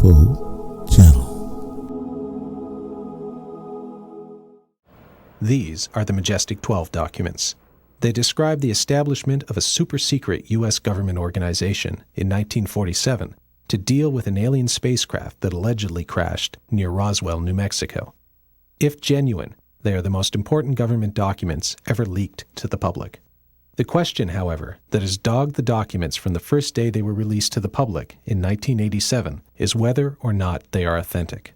UFO Channel. These are the Majestic 12 documents. They describe the establishment of a super-secret U.S. government organization in 1947 to deal with an alien spacecraft that allegedly crashed near Roswell, New Mexico. If genuine, they are the most important government documents ever leaked to the public. The question, however, that has dogged the documents from the first day they were released to the public in 1987 is whether or not they are authentic.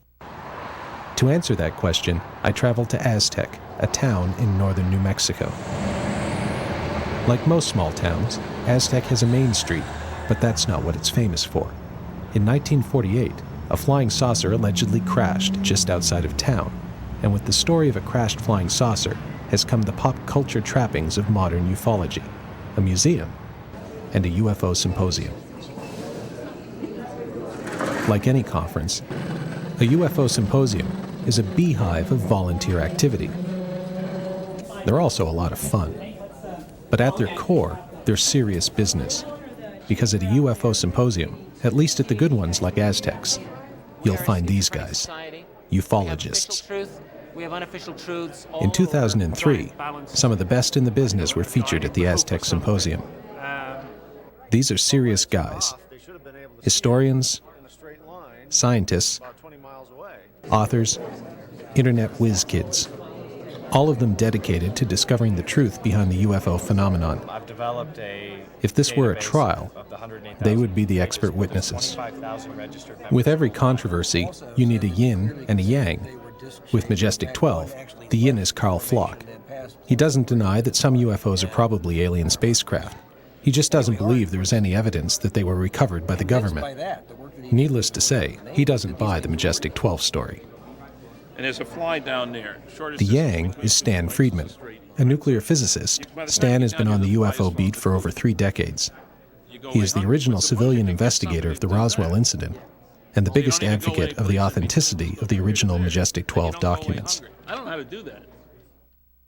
To answer that question, I traveled to Aztec, a town in northern New Mexico. Like most small towns, Aztec has a main street, but that's not what it's famous for. In 1948, a flying saucer allegedly crashed just outside of town, and with the story of a crashed flying saucer has come the pop culture trappings of modern ufology, a museum, and a UFO symposium. Like any conference, a UFO symposium is a beehive of volunteer activity. They're also a lot of fun. But at their core, they're serious business. Because at a UFO symposium, at least at the good ones like Aztecs, you'll find these guys, ufologists. In 2003, some of the best in the business were featured at the Aztec Symposium. These are serious guys, historians, scientists, authors, internet whiz kids, all of them dedicated to discovering the truth behind the UFO phenomenon. If this were a trial, they would be the expert witnesses. With every controversy, you need a yin and a yang. With Majestic 12, the yin is Carl Flock. He doesn't deny that some UFOs are probably alien spacecraft. He just doesn't believe there was any evidence that they were recovered by the government. Needless to say, he doesn't buy the Majestic 12 story. And there's a fly down there. The yang is Stan Friedman, a nuclear physicist. Stan has been on the UFO beat for over 3 decades. He is the original civilian investigator of the Roswell incident and the biggest advocate of the authenticity of the original Majestic 12 documents. I don't know how to do that.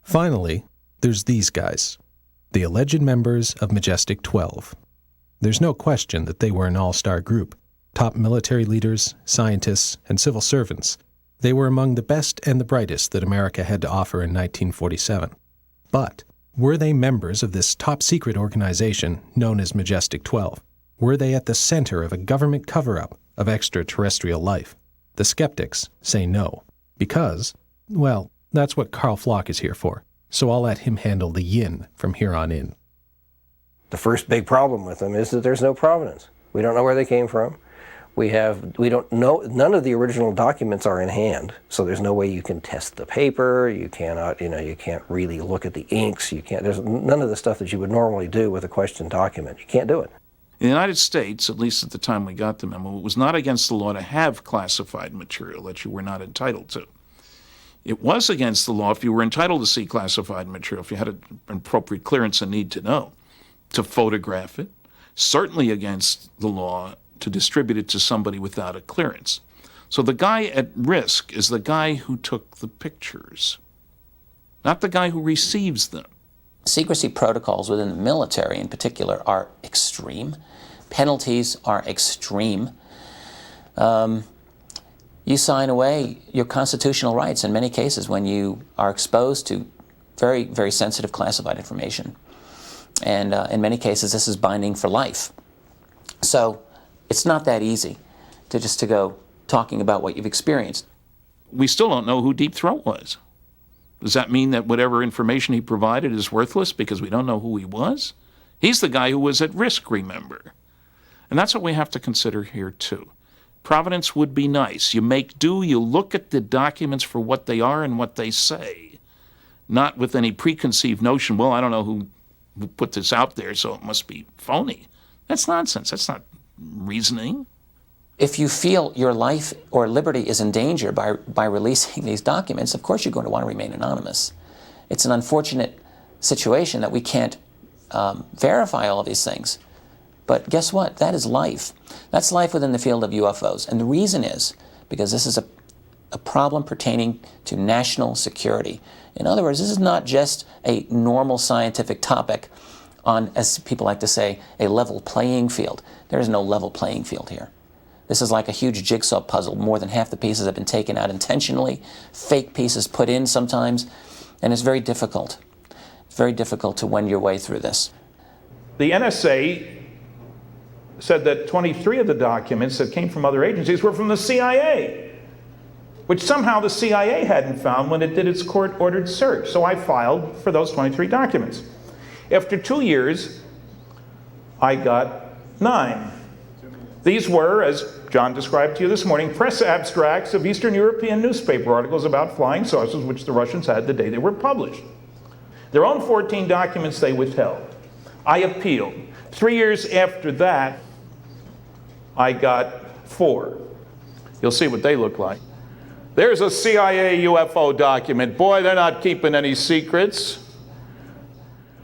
Finally, there's these guys, the alleged members of Majestic 12. There's no question that they were an all-star group, top military leaders, scientists, and civil servants. They were among the best and the brightest that America had to offer in 1947. But were they members of this top-secret organization known as Majestic 12? Were they at the center of a government cover-up of extraterrestrial life? The skeptics say no, because, well, that's what Carl Flock is here for, so I'll let him handle the yin from here on in. The first big problem with them is that there's no provenance. We don't know where they came from. We don't know, none of the original documents are in hand, so there's no way you can test the paper, you cannot, you can't really look at the inks, there's none of the stuff that you would normally do with a questioned document. You can't do it. In the United States, at least at the time we got the memo, it was not against the law to have classified material that you were not entitled to. It was against the law if you were entitled to see classified material, if you had an appropriate clearance and need to know, to photograph it. Certainly against the law to distribute it to somebody without a clearance. So the guy at risk is the guy who took the pictures, not the guy who receives them. Secrecy protocols within the military in particular are extreme. Penalties are extreme. You sign away your constitutional rights in many cases when you are exposed to very, very sensitive classified information. And in many cases, this is binding for life. So it's not that easy to go talking about what you've experienced. We still don't know who Deep Throat was. Does that mean that whatever information he provided is worthless because we don't know who he was? He's the guy who was at risk, remember. And that's what we have to consider here, too. Providence would be nice. You make do, you look at the documents for what they are and what they say, not with any preconceived notion, well, I don't know who put this out there, so it must be phony. That's nonsense. That's not reasoning. If you feel your life or liberty is in danger by releasing these documents, of course you're going to want to remain anonymous. It's an unfortunate situation that we can't verify all of these things. But guess what? That is life. That's life within the field of UFOs. And the reason is because this is a problem pertaining to national security. In other words, this is not just a normal scientific topic on, as people like to say, a level playing field. There is no level playing field here. This is like a huge jigsaw puzzle. More than half the pieces have been taken out intentionally, fake pieces put in sometimes, and it's very difficult. It's very difficult to wend your way through this. The NSA said that 23 of the documents that came from other agencies were from the CIA, which somehow the CIA hadn't found when it did its court-ordered search. So I filed for those 23 documents. After 2 years, I got 9. These were, as John described to you this morning, press abstracts of Eastern European newspaper articles about flying saucers, which the Russians had the day they were published. Their own 14 documents they withheld. I appealed. 3 years after that, I got 4. You'll see what they look like. There's a CIA UFO document. Boy, they're not keeping any secrets.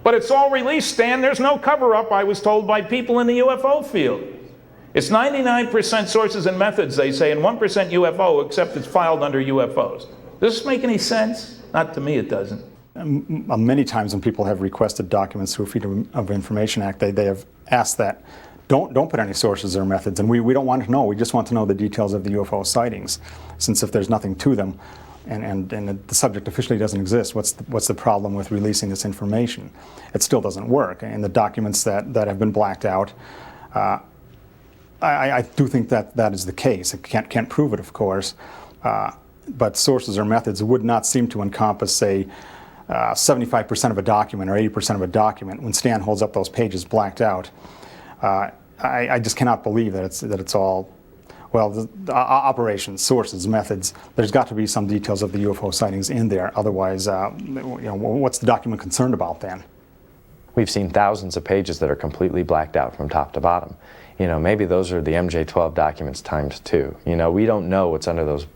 But it's all released, Stan. There's no cover-up, I was told by people in the UFO field. It's 99% sources and methods, they say, and 1% UFO, except it's filed under UFOs. Does this make any sense? Not to me, it doesn't. Many times when people have requested documents through Freedom of Information Act, they have asked that, don't put any sources or methods, and we don't want to know. We just want to know the details of the UFO sightings, since if there's nothing to them, and the subject officially doesn't exist, what's the problem with releasing this information? It still doesn't work, and the documents that have been blacked out, I do think that is the case. I can't prove it, of course, but sources or methods would not seem to encompass, say, 75% of a document or 80% of a document. When Stan holds up those pages blacked out, I just cannot believe that it's all, well, the operations, sources, methods. There's got to be some details of the UFO sightings in there. Otherwise, what's the document concerned about then? We've seen thousands of pages that are completely blacked out from top to bottom. Maybe those are the MJ-12 documents times 2. We don't know what's under those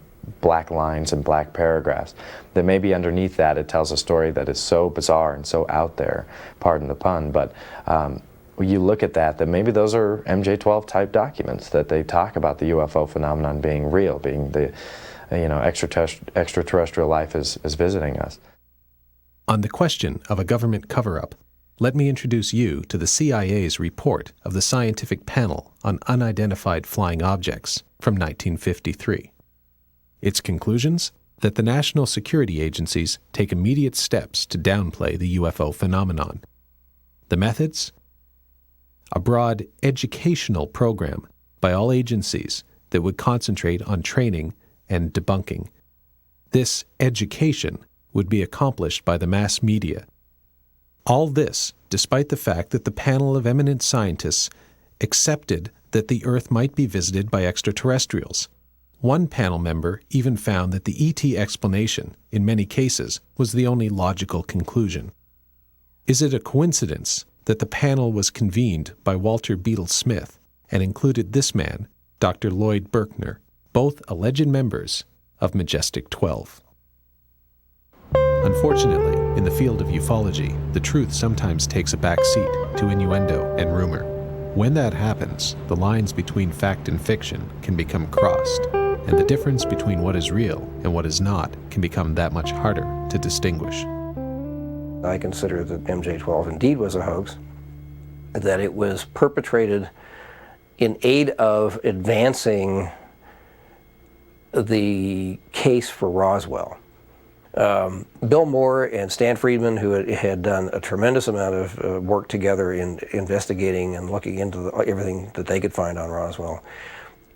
black lines and black paragraphs. That maybe underneath that it tells a story that is so bizarre and so out there, pardon the pun, but you look at that maybe those are MJ-12 type documents, that they talk about the UFO phenomenon being real, being the extraterrestrial life is visiting us. On the question of a government cover-up, let me introduce you to the CIA's report of the Scientific Panel on Unidentified Flying Objects from 1953. Its conclusions? That the national security agencies take immediate steps to downplay the UFO phenomenon. The methods? A broad educational program by all agencies that would concentrate on training and debunking. This education would be accomplished by the mass media. All this despite the fact that the panel of eminent scientists accepted that the Earth might be visited by extraterrestrials. One panel member even found that the ET explanation, in many cases, was the only logical conclusion. Is it a coincidence that the panel was convened by Walter Beadle Smith and included this man, Dr. Lloyd Berkner, both alleged members of Majestic 12? Unfortunately, in the field of ufology, the truth sometimes takes a back seat to innuendo and rumor. When that happens, the lines between fact and fiction can become crossed, and the difference between what is real and what is not can become that much harder to distinguish. I consider that MJ-12 indeed was a hoax, that it was perpetrated in aid of advancing the case for Roswell. Bill Moore and Stan Friedman, who had done a tremendous amount of work together in investigating and looking into everything that they could find on Roswell.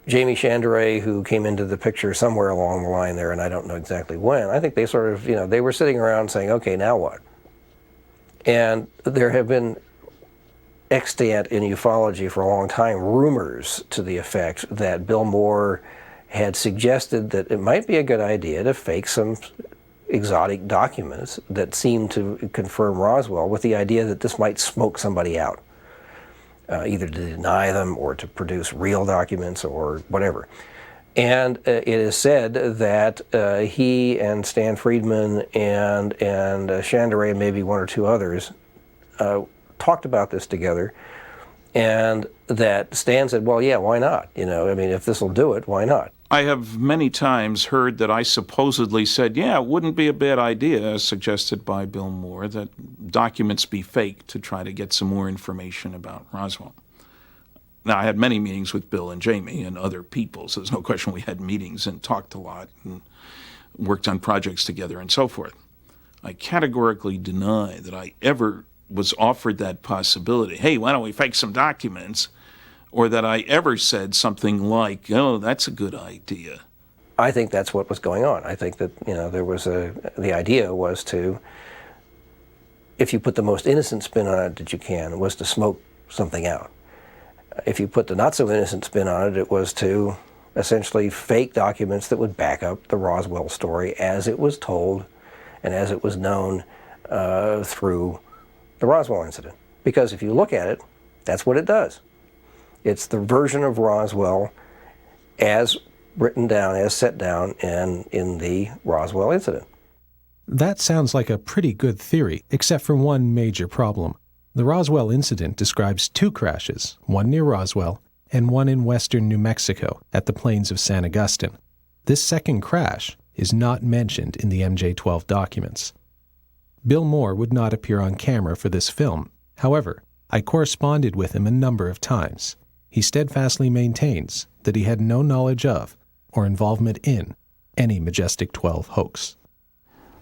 Jamie Chandray, who came into the picture somewhere along the line there, and I don't know exactly when. I think they sort of, they were sitting around saying, okay, now what? And there have been extant in ufology for a long time rumors to the effect that Bill Moore had suggested that it might be a good idea to fake some exotic documents that seemed to confirm Roswell, with the idea that this might smoke somebody out, either to deny them or to produce real documents or whatever. And it is said that he and Stan Friedman and Chandray and maybe one or two others talked about this together, and that Stan said, well, yeah, why not? If this will do it, why not? I have many times heard that I supposedly said, yeah, it wouldn't be a bad idea, as suggested by Bill Moore, that documents be faked to try to get some more information about Roswell. Now, I had many meetings with Bill and Jamie and other people, so there's no question we had meetings and talked a lot and worked on projects together and so forth. I categorically deny that I ever was offered that possibility. Hey, why don't we fake some documents? Or that I ever said something like, oh, that's a good idea. I think that's what was going on. I think that, there was the idea was to, if you put the most innocent spin on it that you can, was to smoke something out. If you put the not so innocent spin on it, it was to essentially fake documents that would back up the Roswell story as it was told and as it was known through the Roswell incident. Because if you look at it, that's what it does. It's the version of Roswell as written down, as set down in the Roswell incident. That sounds like a pretty good theory, except for one major problem. The Roswell incident describes two crashes, one near Roswell and one in western New Mexico at the plains of San Agustin. This second crash is not mentioned in the MJ-12 documents. Bill Moore would not appear on camera for this film. However, I corresponded with him a number of times. He steadfastly maintains that he had no knowledge of or involvement in any Majestic 12 hoax.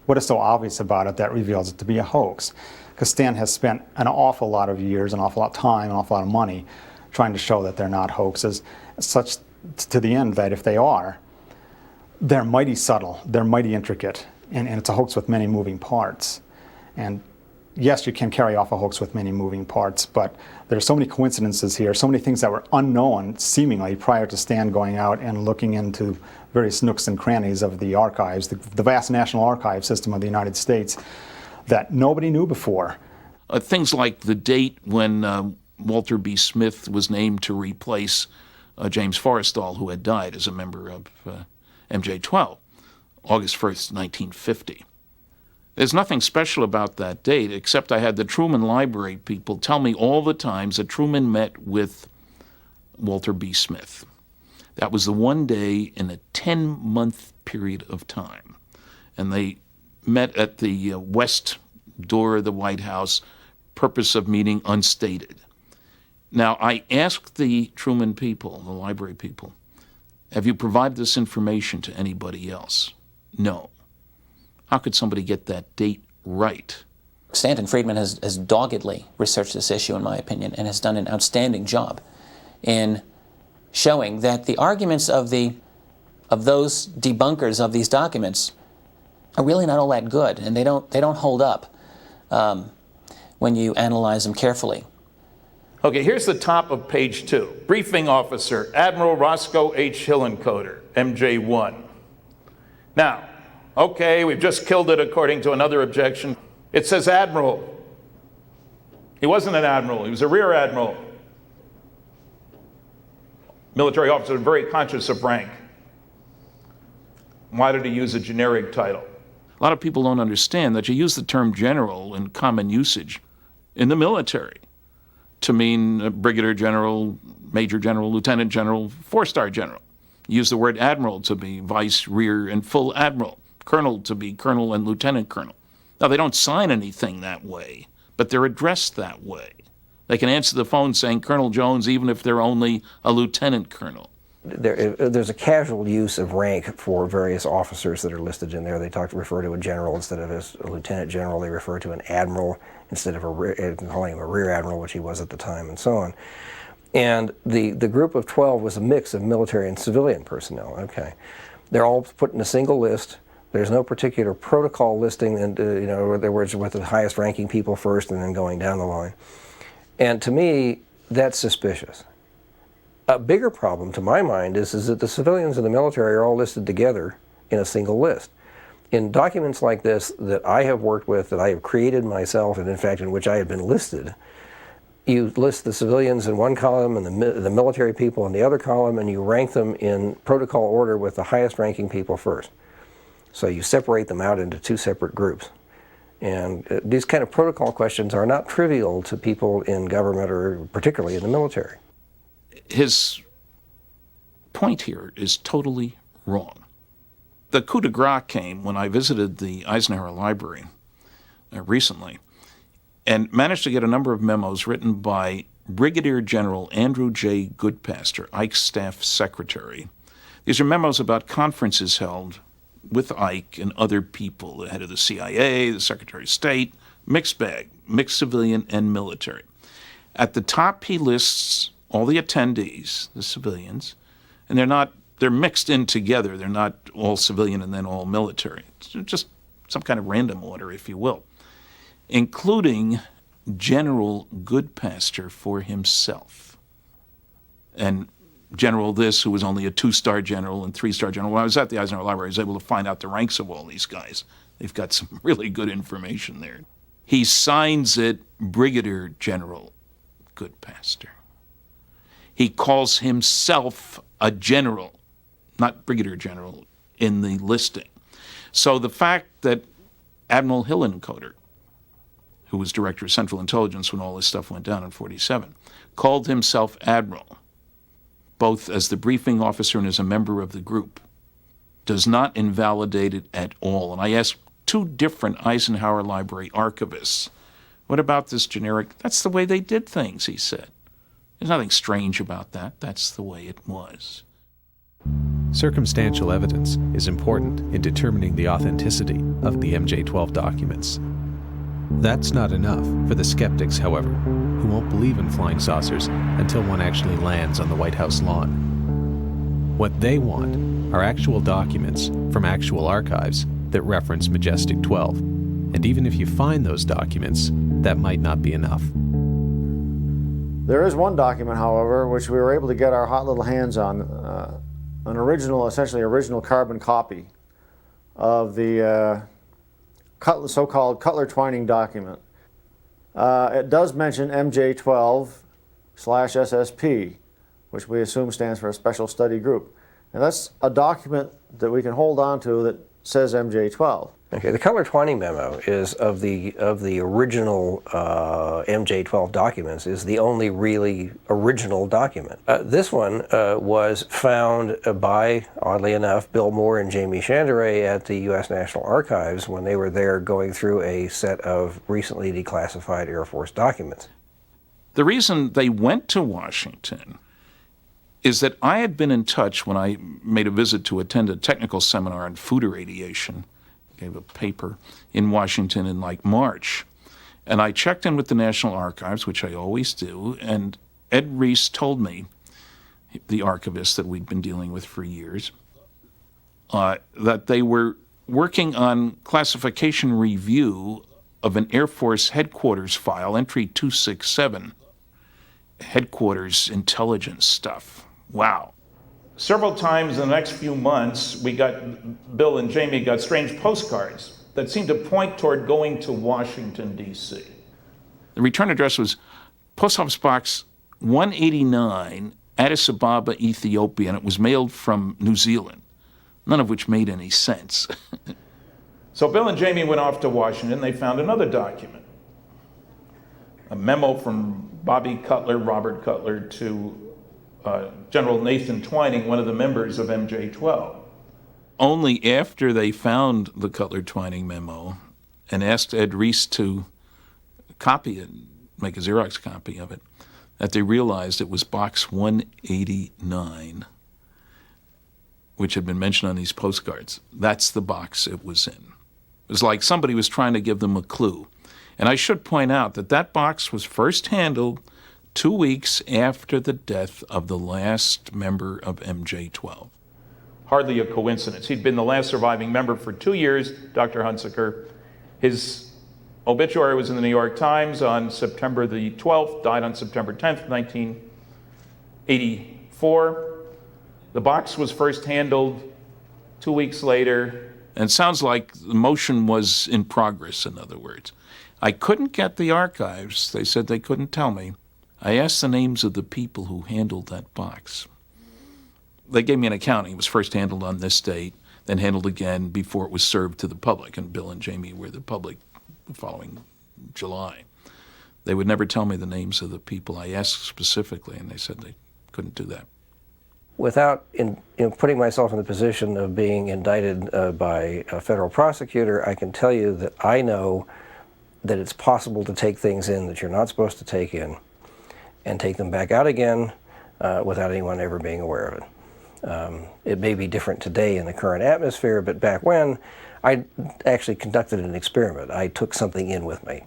What is so obvious about it that reveals it to be a hoax? Because Stan has spent an awful lot of years, an awful lot of time, an awful lot of money trying to show that they're not hoaxes, such to the end that if they are, they're mighty subtle, they're mighty intricate, and it's a hoax with many moving parts. And yes, you can carry off a hoax with many moving parts, but there's so many coincidences here, so many things that were unknown, seemingly, prior to Stan going out and looking into various nooks and crannies of the archives, the vast National Archive system of the United States, that nobody knew before. Things like the date when Walter B. Smith was named to replace James Forrestal, who had died as a member of MJ-12, August 1st, 1950. There's nothing special about that date, except I had the Truman Library people tell me all the times that Truman met with Walter B. Smith. That was the one day in a 10-month period of time. And they met at the west door of the White House, purpose of meeting unstated. Now, I asked the Truman people, the library people, have you provided this information to anybody else? No. How could somebody get that date right? Stanton Friedman has doggedly researched this issue, in my opinion, and has done an outstanding job in showing that the arguments of those debunkers of these documents are really not all that good, and they don't hold up when you analyze them carefully. Okay, here's the top of page 2. Briefing Officer, Admiral Roscoe H. Hillencoder, MJ-1. Now, okay, we've just killed it according to another objection. It says Admiral. He wasn't an admiral, he was a rear admiral. Military officer, very conscious of rank. Why did he use a generic title? A lot of people don't understand that you use the term general in common usage in the military to mean a brigadier general, major general, lieutenant general, 4-star general. You use the word admiral to be vice, rear, and full admiral. Colonel to be colonel and lieutenant colonel. Now, they don't sign anything that way, but they're addressed that way. They can answer the phone saying Colonel Jones even if they're only a lieutenant colonel. There's a casual use of rank for various officers that are listed in there. They refer to a general instead of a lieutenant general. They refer to an admiral instead of calling him a rear admiral, which he was at the time, and so on. And the group of 12 was a mix of military and civilian personnel. Okay, they're all put in a single list. There's no particular protocol listing, and there was with the highest ranking people first, and then going down the line. And to me, that's suspicious. A bigger problem, to my mind, is that the civilians and the military are all listed together in a single list. In documents like this that I have worked with, that I have created myself, and in fact in which I have been listed, you list the civilians in one column and the military people in the other column, and you rank them in protocol order with the highest ranking people first. So you separate them out into two separate groups. And these kind of protocol questions are not trivial to people in government, or particularly in the military. His point here is totally wrong. The coup de grace came when I visited the Eisenhower Library recently and managed to get a number of memos written by Brigadier General Andrew J. Goodpaster, Ike's staff secretary. These are memos about conferences held with Ike and other people, the head of the CIA, the Secretary of State, mixed bag, mixed civilian and military. At the top, he lists all the attendees, the civilians, and they're mixed in together. They're not all civilian and then all military. It's just some kind of random order, if you will, including General Goodpaster for himself. And General this, who was only a 2-star general and 3-star general. When I was at the Eisenhower Library, I was able to find out the ranks of all these guys. They've got some really good information there. He signs it Brigadier General Goodpaster. He calls himself a general, not Brigadier General, in the listing. So the fact that Admiral Hillenkoetter, who was Director of Central Intelligence when all this stuff went down in 1947, called himself Admiral, both as the briefing officer and as a member of the group, does not invalidate it at all. And I asked 2 different Eisenhower Library archivists, what about this generic? That's the way they did things, he said. There's nothing strange about that. That's the way it was. Circumstantial evidence is important in determining the authenticity of the MJ-12 documents. That's not enough for the skeptics, however, who won't believe in flying saucers until one actually lands on the White House lawn. What they want are actual documents from actual archives that reference Majestic 12. And even if you find those documents, that might not be enough. There is one document, however, which we were able to get our hot little hands on, an original, essentially original carbon copy of the so-called Cutler-Twining document. It does mention MJ12/SSP, which we assume stands for a Special Study Group. And that's a document that we can hold on to that says MJ12. Okay, the Cutler-Twining memo is of the original MJ-12 documents, is the only really original document. This one was found by, oddly enough, Bill Moore and Jamie Chandray at the U.S. National Archives when they were there going through a set of recently declassified Air Force documents. The reason they went to Washington is that I had been in touch when I made a visit to attend a technical seminar on food irradiation, gave a paper in Washington in like March. And I checked in with the National Archives, which I always do, and Ed Reese told me, the archivist that we'd been dealing with for years, that they were working on classification review of an Air Force headquarters file, entry 267, headquarters intelligence stuff. Wow. Several times in the next few months, Bill and Jamie got strange postcards that seemed to point toward going to Washington, D.C. The return address was Post Office Box 189, Addis Ababa, Ethiopia, and it was mailed from New Zealand, none of which made any sense. So Bill and Jamie went off to Washington. They found another document, a memo from Bobby Cutler, Robert Cutler, to General Nathan Twining, one of the members of MJ-12. Only after they found the Cutler-Twining memo and asked Ed Reese to copy it, make a Xerox copy of it, that they realized it was box 189, which had been mentioned on these postcards. That's the box it was in. It was like somebody was trying to give them a clue. And I should point out that that box was first handled 2 weeks after the death of the last member of MJ-12. Hardly a coincidence. He'd been the last surviving member for 2 years, Dr. Hunsaker. His obituary was in the New York Times on September the 12th, died on September 10th, 1984. The box was first handled 2 weeks later. And it sounds like the motion was in progress, in other words. I couldn't get the archives. They said they couldn't tell me. I asked the names of the people who handled that box. They gave me an accounting. It was first handled on this date, then handled again before it was served to the public, and Bill and Jamie were the public the following July. They would never tell me the names of the people. I asked specifically, and they said they couldn't do that. Without putting myself in the position of being indicted by a federal prosecutor, I can tell you that I know that it's possible to take things in that you're not supposed to take in. and take them back out again without anyone ever being aware of it. It may be different today in the current atmosphere, but back when, I actually conducted an experiment. I took something in with me,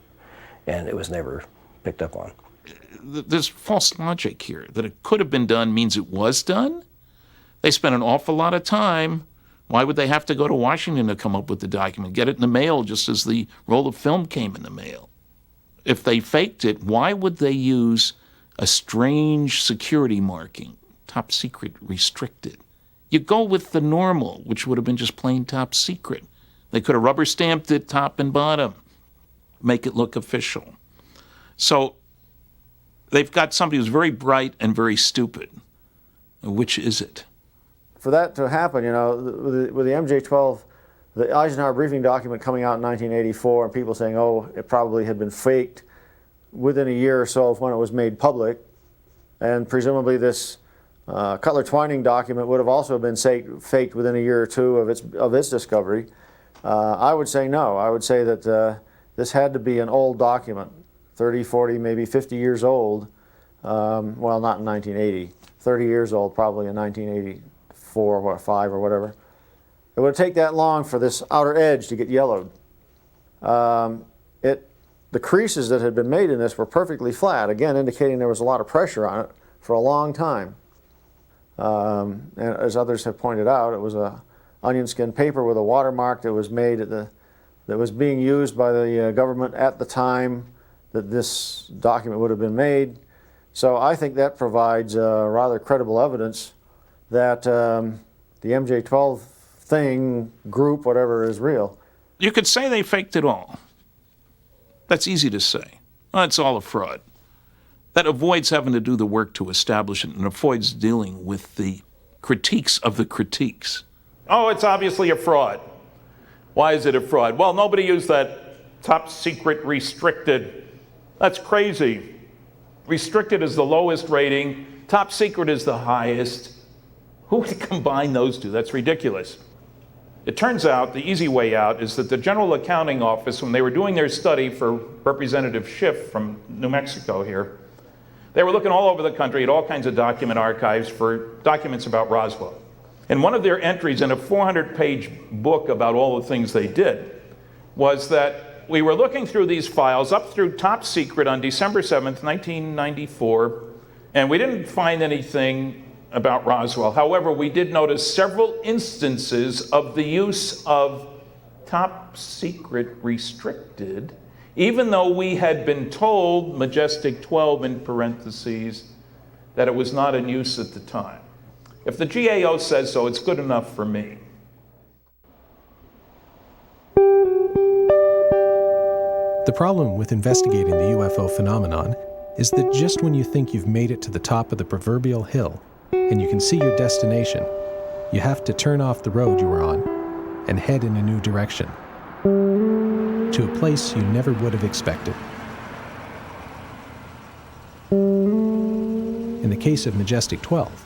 and it was never picked up on. There's false logic here. That it could have been done means it was done. They spent an awful lot of time. Why would they have to go to Washington to come up with the document? Get it in the mail just as the roll of film came in the mail. If they faked it, why would they use a strange security marking, top secret, restricted? You go with the normal, which would have been just plain top secret. They could have rubber stamped it top and bottom, make it look official. So they've got somebody who's very bright and very stupid. Which is it? For that to happen, you know, with the MJ-12, the Eisenhower briefing document coming out in 1984, and people saying, oh, it probably had been faked within a year or so of when it was made public, and presumably this Cutler Twining document would have also been faked within a year or two of its discovery. I would say no. I would say that this had to be an old document, 30, 40, maybe 50 years old. Well, not in 1980. 30 years old, probably in 1984 or 5 or whatever. It would take that long for this outer edge to get yellowed. The creases that had been made in this were perfectly flat, again indicating there was a lot of pressure on it for a long time. And as others have pointed out, it was a onion skin paper with a watermark that was made that was being used by the government at the time that this document would have been made. So I think that provides rather credible evidence that the MJ-12 thing, group, whatever, is real. You could say they faked it all. That's easy to say. Oh, it's all a fraud. That avoids having to do the work to establish it and avoids dealing with the critiques of the critiques. Oh, it's obviously a fraud. Why is it a fraud? Well, nobody used that top secret restricted. That's crazy. Restricted is the lowest rating. Top secret is the highest. Who would combine those two? That's ridiculous. It turns out the easy way out is that the General Accounting Office, when they were doing their study for Representative Schiff from New Mexico here, they were looking all over the country at all kinds of document archives for documents about Roswell. And one of their entries in a 400-page book about all the things they did was that we were looking through these files up through top secret on December 7th, 1994, and we didn't find anything about Roswell. However, we did notice several instances of the use of top secret restricted, even though we had been told, Majestic 12 in parentheses, that it was not in use at the time. If the GAO says so, it's good enough for me. The problem with investigating the UFO phenomenon is that just when you think you've made it to the top of the proverbial hill and you can see your destination, you have to turn off the road you were on and head in a new direction, to a place you never would have expected. In the case of Majestic 12,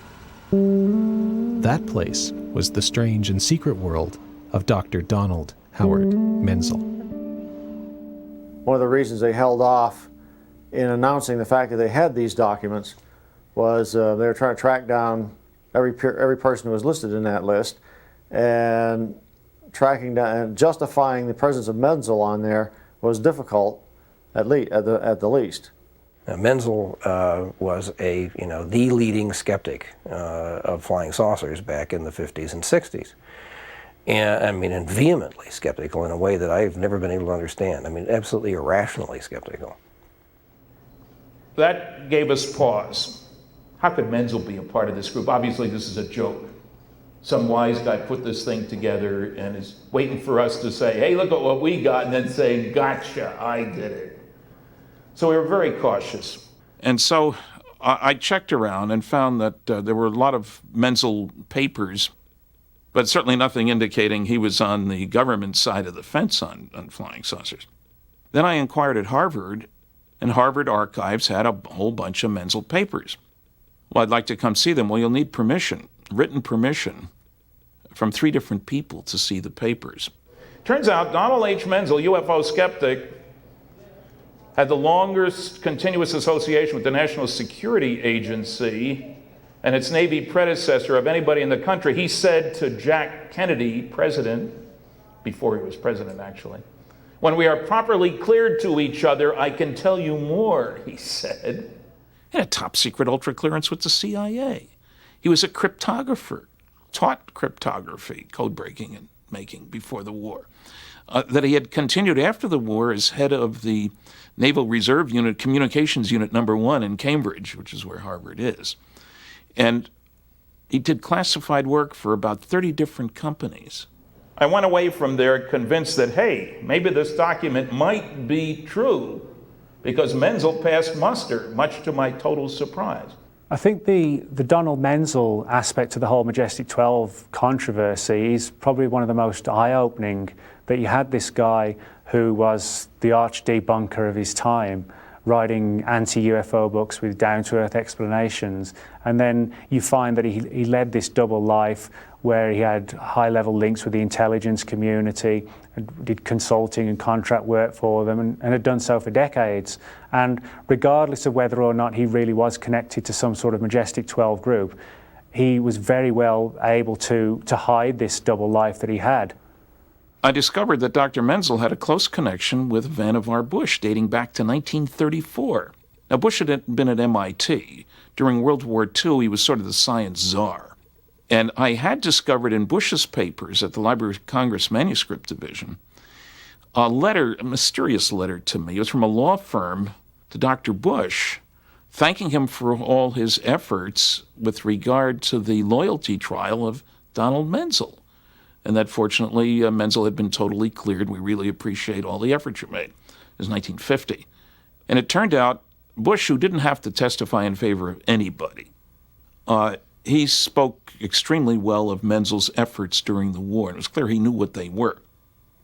that place was the strange and secret world of Dr. Donald Howard Menzel. One of the reasons they held off in announcing the fact that they had these documents was they were trying to track down every person who was listed in that list, and tracking down and justifying the presence of Menzel on there was difficult, at the least. Now, Menzel was the leading skeptic of flying saucers back in the 50s and 60s. And vehemently skeptical in a way that I've never been able to understand. Absolutely irrationally skeptical. That gave us pause. How could Menzel be a part of this group? Obviously, this is a joke. Some wise guy put this thing together and is waiting for us to say, hey, look at what we got, and then say, gotcha, I did it. So we were very cautious. And so I checked around and found that there were a lot of Menzel papers, but certainly nothing indicating he was on the government side of the fence on flying saucers. Then I inquired at Harvard, and Harvard Archives had a whole bunch of Menzel papers. Well, I'd like to come see them. Well, you'll need permission, written permission, from 3 different people to see the papers. Turns out Donald H. Menzel, UFO skeptic, had the longest continuous association with the National Security Agency and its Navy predecessor of anybody in the country. He said to Jack Kennedy, president, before he was president actually, "When we are properly cleared to each other, I can tell you more," he said. He had a top secret ultra clearance with the CIA. He was a cryptographer, taught cryptography, code breaking and making before the war. That he had continued after the war as head of the Naval Reserve Unit, Communications Unit Number 1 in Cambridge, which is where Harvard is. And he did classified work for about 30 different companies. I went away from there convinced that, hey, maybe this document might be true, because Menzel passed muster, much to my total surprise. I think the Donald Menzel aspect to the whole Majestic 12 controversy is probably one of the most eye-opening, that you had this guy who was the arch debunker of his time, writing anti-UFO books with down-to-earth explanations, and then you find that he led this double life where he had high-level links with the intelligence community, and did consulting and contract work for them, and had done so for decades. And regardless of whether or not he really was connected to some sort of Majestic 12 group, he was very well able to hide this double life that he had. I discovered that Dr. Menzel had a close connection with Vannevar Bush dating back to 1934. Now, Bush had been at MIT. During World War II, he was sort of the science czar. And I had discovered in Bush's papers at the Library of Congress Manuscript Division a mysterious letter to me. It was from a law firm to Dr. Bush, thanking him for all his efforts with regard to the loyalty trial of Donald Menzel. And that fortunately Menzel had been totally cleared. We really appreciate all the effort you made. It was 1950. And it turned out Bush, who didn't have to testify in favor of anybody, he spoke extremely well of Menzel's efforts during the war. And it was clear he knew what they were.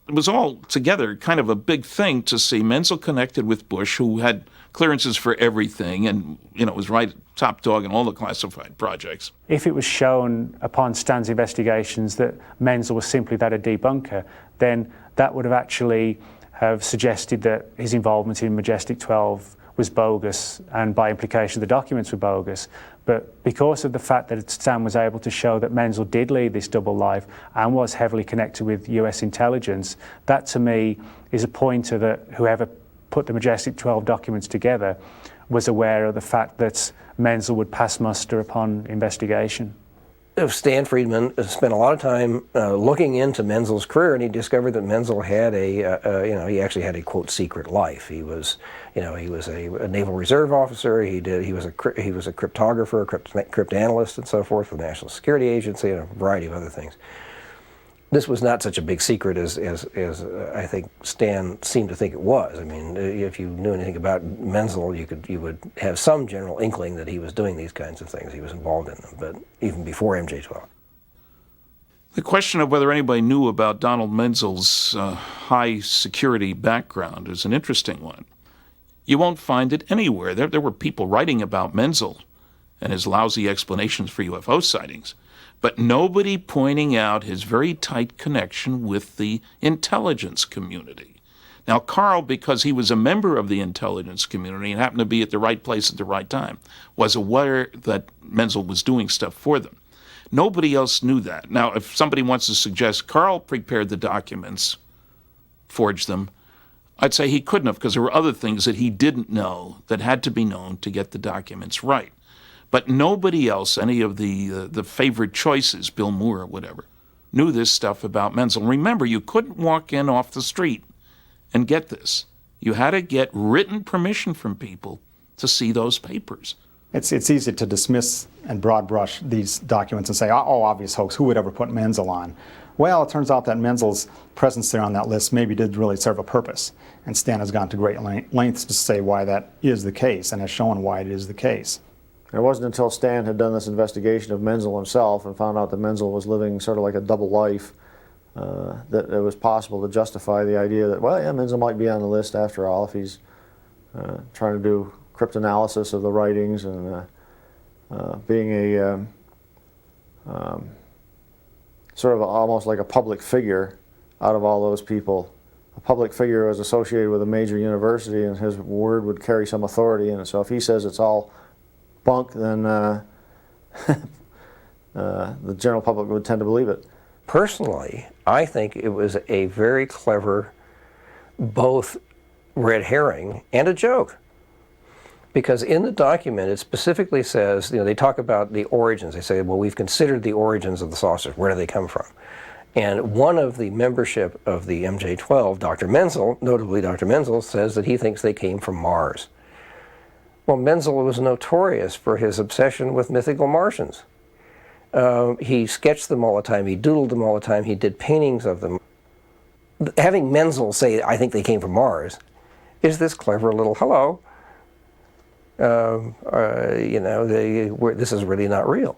It was all together kind of a big thing to see Menzel connected with Bush, who had clearances for everything and, was right top dog in all the classified projects. If it was shown upon Stan's investigations that Menzel was simply a debunker, then that would have actually have suggested that his involvement in Majestic 12 was bogus, and by implication the documents were bogus. But because of the fact that Stan was able to show that Menzel did lead this double life and was heavily connected with US intelligence, that to me is a pointer that whoever put the Majestic 12 documents together was aware of the fact that Menzel would pass muster upon investigation. Stan Friedman spent a lot of time looking into Menzel's career, and he discovered that Menzel had he actually had a quote secret life. He was a Naval Reserve officer. He was a cryptographer, cryptanalyst, and so forth for the National Security Agency, and a variety of other things. This was not such a big secret as I think Stan seemed to think it was. I mean, if you knew anything about Menzel, you would have some general inkling that he was doing these kinds of things. He was involved in them, but even before MJ-12. The question of whether anybody knew about Donald Menzel's high security background is an interesting one. You won't find it anywhere. There were people writing about Menzel and his lousy explanations for UFO sightings, but nobody pointing out his very tight connection with the intelligence community. Now, Carl, because he was a member of the intelligence community and happened to be at the right place at the right time, was aware that Menzel was doing stuff for them. Nobody else knew that. Now, if somebody wants to suggest Carl prepared the documents, forged them, I'd say he couldn't have, because there were other things that he didn't know that had to be known to get the documents right. But nobody else, any of the favored choices, Bill Moore or whatever, knew this stuff about Menzel. Remember, you couldn't walk in off the street and get this. You had to get written permission from people to see those papers. It's easy to dismiss and broad brush these documents and say, oh, obvious hoax, who would ever put Menzel on? Well, it turns out that Menzel's presence there on that list maybe did really serve a purpose. And Stan has gone to great lengths to say why that is the case and has shown why it is the case. It wasn't until Stan had done this investigation of Menzel himself and found out that Menzel was living sort of like a double life that it was possible to justify the idea that, well, yeah, Menzel might be on the list after all if he's trying to do cryptanalysis of the writings and being a sort of almost like a public figure out of all those people a public figure was associated with a major university, and his word would carry some authority. And so if he says it's all bunk, then the general public would tend to believe it. Personally, I think it was a very clever, both red herring and a joke. Because in the document, it specifically says, they talk about the origins. They say, well, we've considered the origins of the saucers. Where do they come from? And one of the membership of the MJ-12, Dr. Menzel, notably Dr. Menzel, says that he thinks they came from Mars. Well, Menzel was notorious for his obsession with mythical Martians. He sketched them all the time, he doodled them all the time, he did paintings of them. Having Menzel say, I think they came from Mars, is this clever little hello. This is really not real.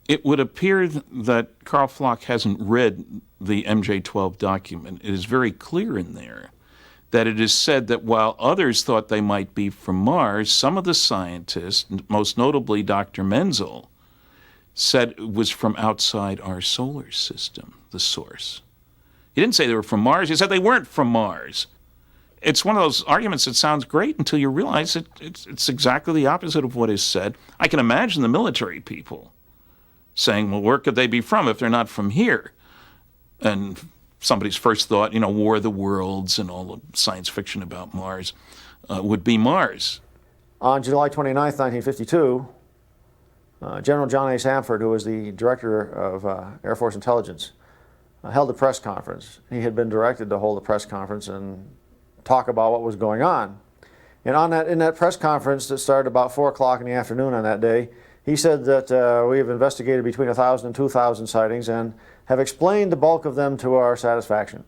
It would appear that Carl Flock hasn't read the MJ-12 document. It is very clear in there that it is said that while others thought they might be from Mars, some of the scientists, most notably Dr. Menzel, said it was from outside our solar system, the source. He didn't say they were from Mars, he said they weren't from Mars. It's one of those arguments that sounds great until you realize it's exactly the opposite of what is said. I can imagine the military people saying, well, where could they be from if they're not from here? And somebody's first thought, War of the Worlds and all the science fiction about Mars would be Mars. On July 29th, 1952, General John A. Samford, who was the director of Air Force Intelligence, held a press conference. He had been directed to hold a press conference and talk about what was going on. And in that press conference that started about 4 o'clock in the afternoon on that day, he said that we have investigated between 1,000 and 2,000 sightings and have explained the bulk of them to our satisfaction.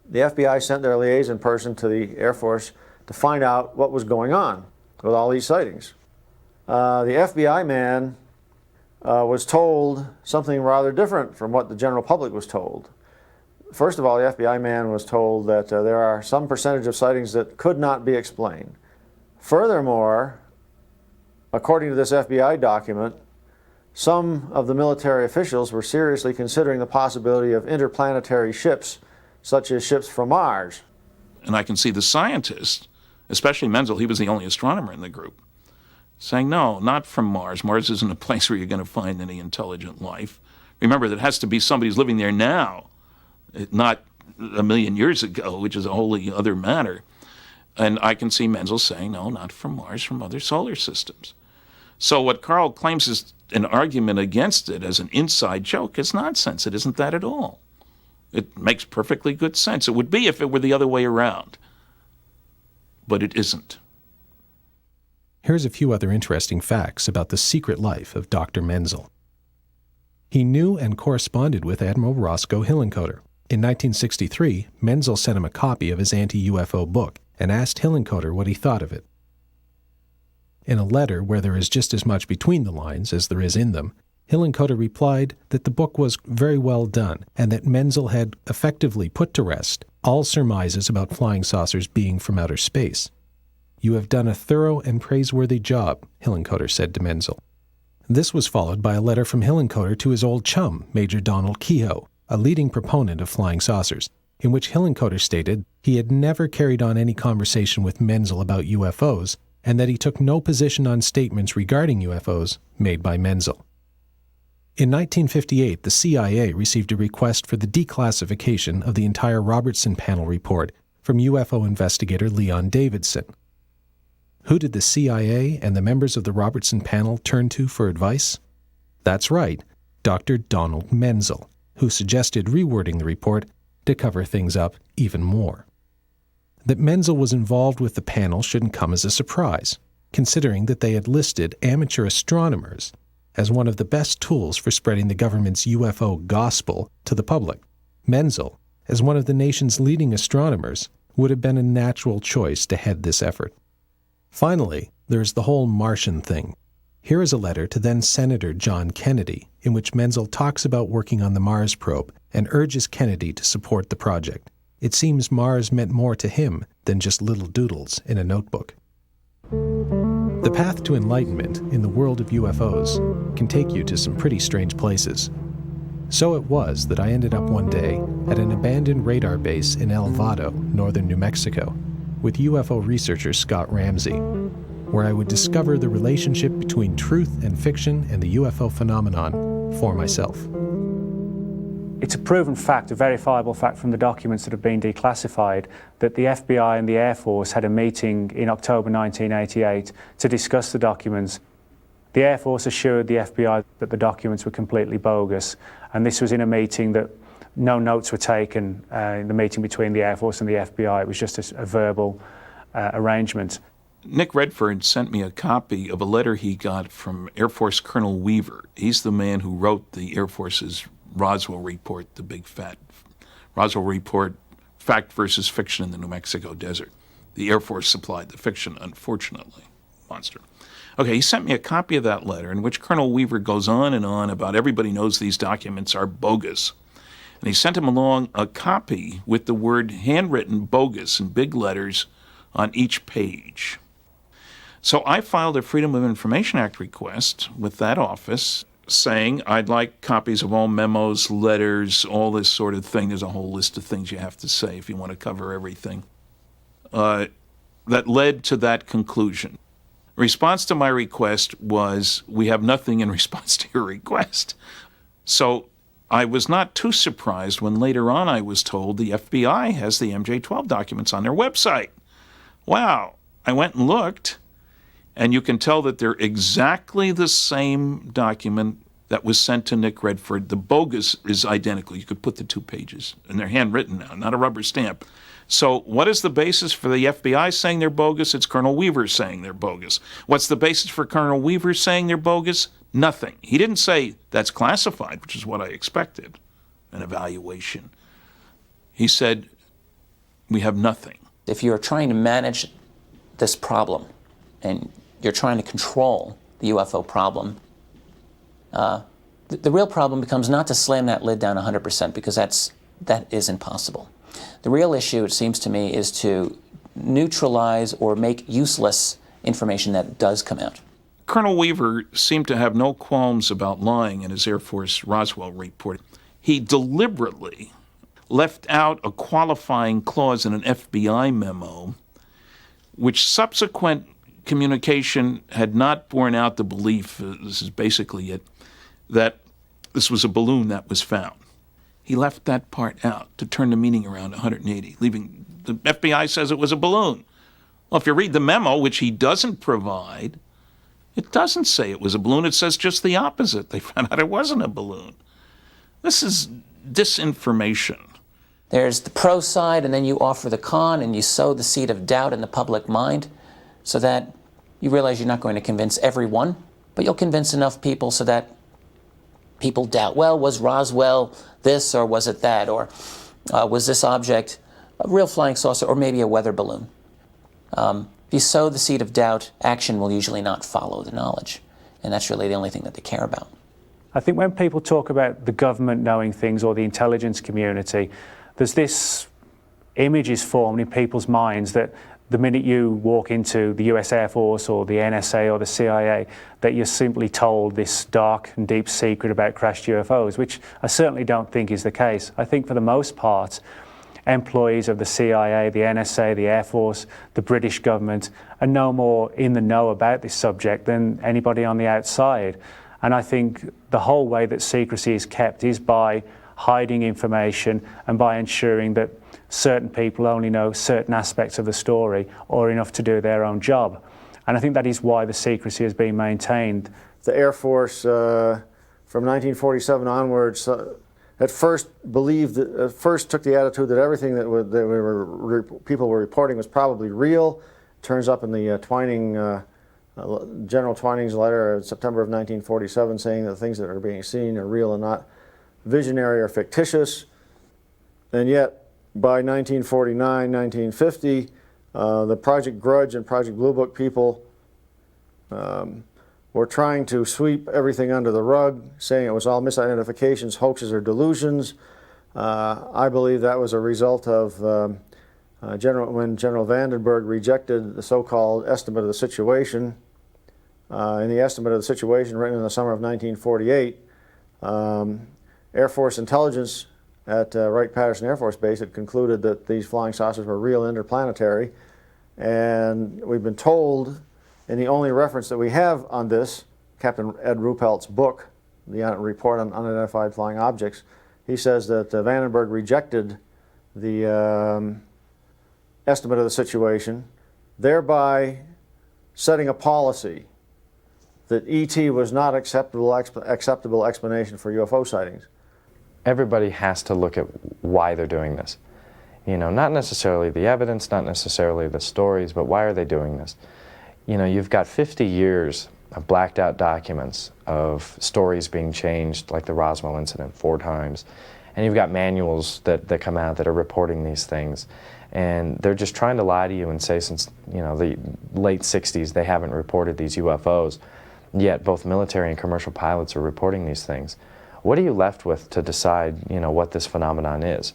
The FBI sent their liaison person to the Air Force to find out what was going on with all these sightings. The FBI man was told something rather different from what the general public was told. First of all, the FBI man was told that there are some percentage of sightings that could not be explained. Furthermore, according to this FBI document, some of the military officials were seriously considering the possibility of interplanetary ships, such as ships from Mars. And I can see the scientists, especially Menzel, he was the only astronomer in the group, saying, no, not from Mars. Mars isn't a place where you're going to find any intelligent life. Remember, that has to be somebody who's living there now, not a million years ago, which is a wholly other matter. And I can see Menzel saying, no, not from Mars, from other solar systems. So what Carl claims is an argument against it as an inside joke is nonsense. It isn't that at all. It makes perfectly good sense. It would be if it were the other way around. But it isn't. Here's a few other interesting facts about the secret life of Dr. Menzel. He knew and corresponded with Admiral Roscoe Hillenkoetter. In 1963, Menzel sent him a copy of his anti-UFO book and asked Hillenkoetter what he thought of it. In a letter where there is just as much between the lines as there is in them, Hillenkoetter replied that the book was very well done and that Menzel had effectively put to rest all surmises about flying saucers being from outer space. You have done a thorough and praiseworthy job, Hillenkoetter said to Menzel. This was followed by a letter from Hillenkoetter to his old chum, Major Donald Kehoe, a leading proponent of flying saucers, in which Hillenkoetter stated he had never carried on any conversation with Menzel about UFOs and that he took no position on statements regarding UFOs made by Menzel. In 1958, the CIA received a request for the declassification of the entire Robertson Panel report from UFO investigator Leon Davidson. Who did the CIA and the members of the Robertson Panel turn to for advice? That's right, Dr. Donald Menzel, who suggested rewording the report to cover things up even more. That Menzel was involved with the panel shouldn't come as a surprise, considering that they had listed amateur astronomers as one of the best tools for spreading the government's UFO gospel to the public. Menzel, as one of the nation's leading astronomers, would have been a natural choice to head this effort. Finally, there's the whole Martian thing. Here is a letter to then-Senator John Kennedy, in which Menzel talks about working on the Mars probe and urges Kennedy to support the project. It seems Mars meant more to him than just little doodles in a notebook. The path to enlightenment in the world of UFOs can take you to some pretty strange places. So it was that I ended up one day at an abandoned radar base in El Vado, northern New Mexico, with UFO researcher Scott Ramsey, where I would discover the relationship between truth and fiction and the UFO phenomenon for myself. It's a proven fact, a verifiable fact from the documents that have been declassified, that the FBI and the Air Force had a meeting in October 1988 to discuss the documents. The Air Force assured the FBI that the documents were completely bogus, and this was in a meeting that no notes were taken in the meeting between the Air Force and the FBI. It was just a verbal arrangement. Nick Redford sent me a copy of a letter he got from Air Force Colonel Weaver. He's the man who wrote the Air Force's Roswell report, the big fat Roswell report, fact versus fiction in the New Mexico desert. The Air Force supplied the fiction, unfortunately. Monster. Okay, he sent me a copy of that letter in which Colonel Weaver goes on and on about everybody knows these documents are bogus. And he sent him along a copy with the word handwritten bogus in big letters on each page. So I filed a Freedom of Information Act request with that office saying I'd like copies of all memos, letters, all this sort of thing. There's a whole list of things you have to say if you want to cover everything. That led to that conclusion. Response to my request was, we have nothing in response to your request. So I was not too surprised when later on I was told the FBI has the MJ-12 documents on their website. Wow. I went and looked, and you can tell that they're exactly the same document that was sent to Nick Redford. The bogus is identical. You could put the 2 pages, and they're handwritten now, not a rubber stamp. So what is the basis for the FBI saying they're bogus? It's Colonel Weaver saying they're bogus. What's the basis for Colonel Weaver saying they're bogus? Nothing. He didn't say that's classified, which is what I expected, an evaluation. He said, we have nothing. If you're trying to manage this problem and you're trying to control the UFO problem, the real problem becomes not to slam that lid down 100%, because that is impossible. The real issue, it seems to me, is to neutralize or make useless information that does come out. Colonel Weaver seemed to have no qualms about lying in his Air Force Roswell report. He deliberately left out a qualifying clause in an FBI memo, which subsequent communication had not borne out the belief, this is basically it, that this was a balloon that was found. He left that part out to turn the meaning around 180, leaving the FBI says it was a balloon. Well, if you read the memo, which he doesn't provide, it doesn't say it was a balloon. It says just the opposite. They found out it wasn't a balloon. This is disinformation. There's the pro side, and then you offer the con, and you sow the seed of doubt in the public mind so that you realize you're not going to convince everyone, but you'll convince enough people so that people doubt, well, was Roswell this, or was it that, or was this object a real flying saucer, or maybe a weather balloon? If you sow the seed of doubt, action will usually not follow the knowledge, and that's really the only thing that they care about. I think when people talk about the government knowing things or the intelligence community, there's this image is formed in people's minds that the minute you walk into the US Air Force or the NSA or the CIA, that you're simply told this dark and deep secret about crashed UFOs, which I certainly don't think is the case. I think for the most part, employees of the CIA, the NSA, the Air Force, the British government are no more in the know about this subject than anybody on the outside. And I think the whole way that secrecy is kept is by hiding information and by ensuring that certain people only know certain aspects of the story or enough to do their own job. And I think that is why the secrecy has been maintained. The Air Force, from 1947 onwards, at first took the attitude that everything that people were reporting was probably real. Turns up in the General Twining's letter in September of 1947 saying that things that are being seen are real and not visionary or fictitious. And yet, by 1949, 1950, the Project Grudge and Project Blue Book people were trying to sweep everything under the rug, saying it was all misidentifications, hoaxes, or delusions. I believe that was a result of when General Vandenberg rejected the so-called estimate of the situation. In the estimate of the situation written in the summer of 1948, Air Force intelligence at Wright-Patterson Air Force Base had concluded that these flying saucers were real interplanetary, and we've been told, in the only reference that we have on this, Captain Ed Ruppelt's book, the Report on Unidentified Flying Objects, he says that Vandenberg rejected the estimate of the situation, thereby setting a policy that ET was not acceptable explanation for UFO sightings. Everybody has to look at why they're doing this. You know, not necessarily the evidence, not necessarily the stories, but why are they doing this? You know, you've got 50 years of blacked out documents of stories being changed, like the Roswell incident 4 times. And you've got manuals that come out that are reporting these things. And they're just trying to lie to you and say since, you know, the late 60s they haven't reported these UFOs. Yet both military and commercial pilots are reporting these things. What are you left with to decide, you know, what this phenomenon is?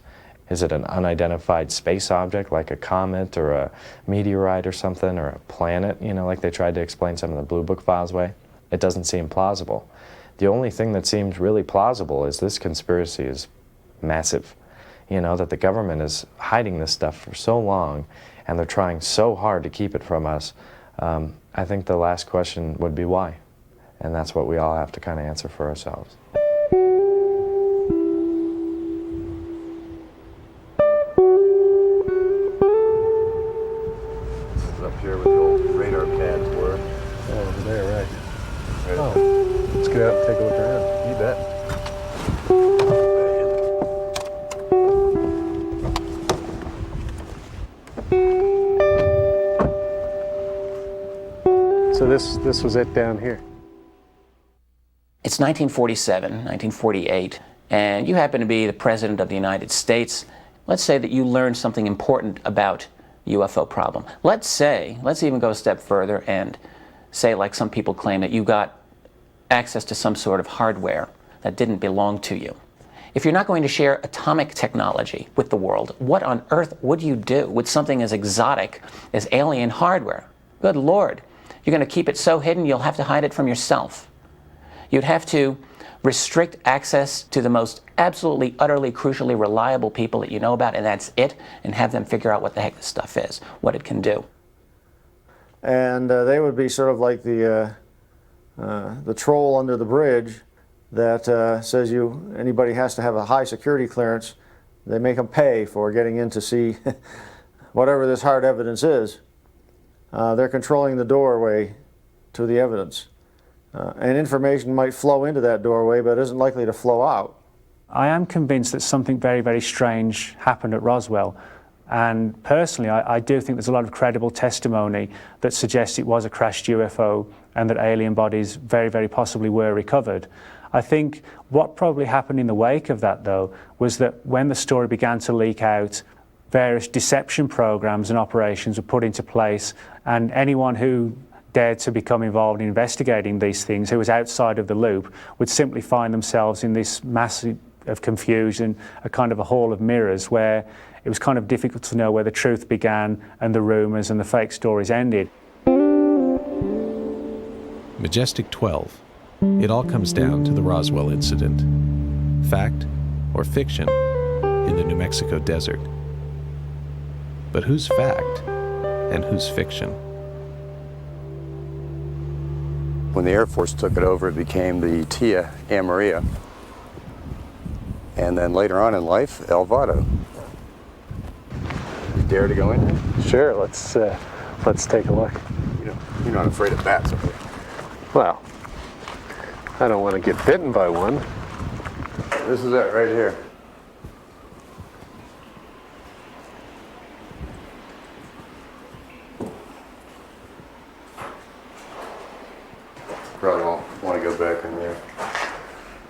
Is it an unidentified space object like a comet or a meteorite or something, or a planet, you know, like they tried to explain some of the Blue Book files way? It doesn't seem plausible. The only thing that seems really plausible is this conspiracy is massive. You know, that the government is hiding this stuff for so long and they're trying so hard to keep it from us. I think the last question would be why? And that's what we all have to kind of answer for ourselves. Up here where the old radar pads were. Oh, over there, right. Right. Oh, let's get out and take a look around. You bet. So this was it down here. It's 1947, 1948, and you happen to be the President of the United States. Let's say that you learned something important about UFO problem. Let's even go a step further and say, like some people claim, that you got access to some sort of hardware that didn't belong to you. If you're not going to share atomic technology with the world, what on earth would you do with something as exotic as alien hardware? Good Lord. You're going to keep it so hidden you'll have to hide it from yourself. You'd have to restrict access to the most absolutely, utterly, crucially reliable people that you know about, and that's it, and have them figure out what the heck this stuff is, what it can do. And they would be sort of like the troll under the bridge that says anybody has to have a high security clearance. They make them pay for getting in to see whatever this hard evidence is. They're controlling the doorway to the evidence. And information might flow into that doorway, but isn't likely to flow out. I am convinced that something very, very strange happened at Roswell. And personally, I do think there's a lot of credible testimony that suggests it was a crashed UFO and that alien bodies very, very possibly were recovered. I think what probably happened in the wake of that, though, was that when the story began to leak out, various deception programs and operations were put into place, and anyone who dared to become involved in investigating these things, who was outside of the loop, would simply find themselves in this mass of confusion, a kind of a hall of mirrors, where it was kind of difficult to know where the truth began and the rumors and the fake stories ended. Majestic 12. It all comes down to the Roswell incident. Fact or fiction in the New Mexico desert. But who's fact and who's fiction? When the Air Force took it over, it became the Tia Amaria. And then later on in life, El Vado. You dare to go in there? Sure, let's take a look. You're not afraid of bats, are you? Well, I don't want to get bitten by one. This is it right here. Probably won't want to go back in there.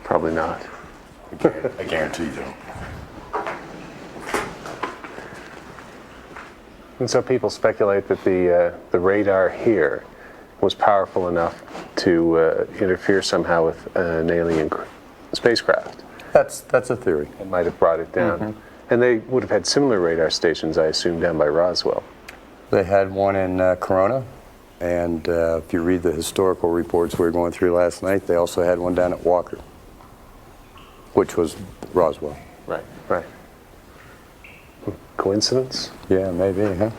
Probably not. I guarantee you don't. And so people speculate that the radar here was powerful enough to interfere somehow with an alien spacecraft. That's a theory. It might have brought it down. Mm-hmm. And they would have had similar radar stations, I assume, down by Roswell. They had one in Corona, and if you read the historical reports we were going through last night, they also had one down at Walker. which was Roswell. Right, right. Coincidence? Yeah, maybe, huh?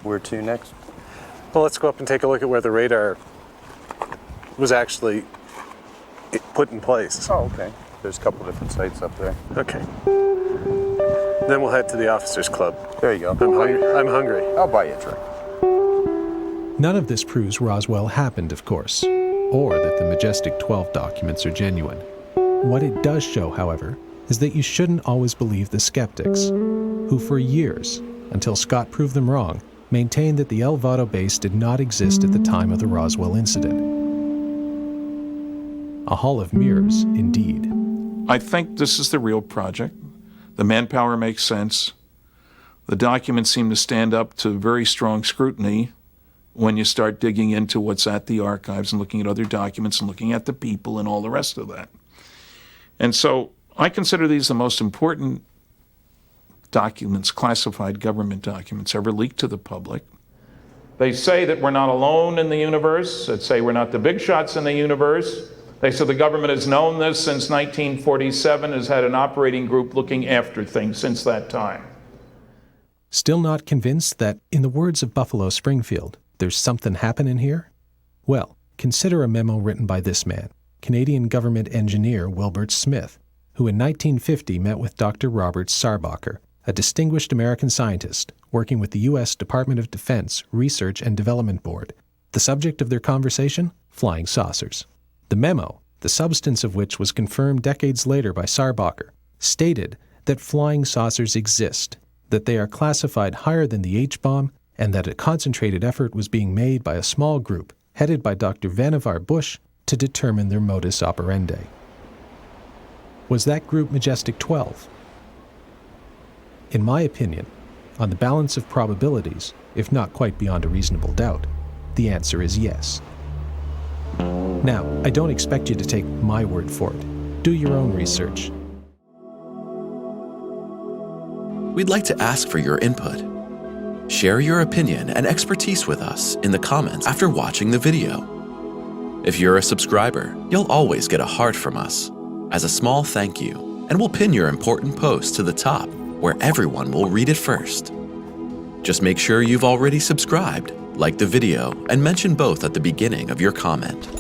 Where to next? Well, let's go up and take a look at where the radar was actually put in place. Oh, okay. There's a couple different sites up there. Okay. Then we'll head to the Officers Club. There you go. I'm hungry. I'll buy you a drink. None of this proves Roswell happened, of course, or that the Majestic 12 documents are genuine. What it does show, however, is that you shouldn't always believe the skeptics, who for years, until Scott proved them wrong, maintained that the El Vado base did not exist at the time of the Roswell incident. A hall of mirrors, indeed. I think this is the real project. The manpower makes sense. The documents seem to stand up to very strong scrutiny when you start digging into what's at the archives and looking at other documents and looking at the people and all the rest of that. And so I consider these the most important documents, classified government documents, ever leaked to the public. They say that we're not alone in the universe. They say we're not the big shots in the universe. They say the government has known this since 1947, has had an operating group looking after things since that time. Still not convinced that, in the words of Buffalo Springfield, there's something happening here? Well, consider a memo written by this man, Canadian government engineer Wilbert Smith, who in 1950 met with Dr. Robert Sarbacher, a distinguished American scientist working with the U.S. Department of Defense Research and Development Board. The subject of their conversation? Flying saucers. The memo, the substance of which was confirmed decades later by Sarbacher, stated that flying saucers exist, that they are classified higher than the H-bomb, and that a concentrated effort was being made by a small group, headed by Dr. Vannevar Bush, to determine their modus operandi. Was that group Majestic 12? In my opinion, on the balance of probabilities, if not quite beyond a reasonable doubt, the answer is yes. Now, I don't expect you to take my word for it. Do your own research. We'd like to ask for your input. Share your opinion and expertise with us in the comments after watching the video. If you're a subscriber, you'll always get a heart from us as a small thank you, and we'll pin your important post to the top where everyone will read it first. Just make sure you've already subscribed, like the video, and mention both at the beginning of your comment.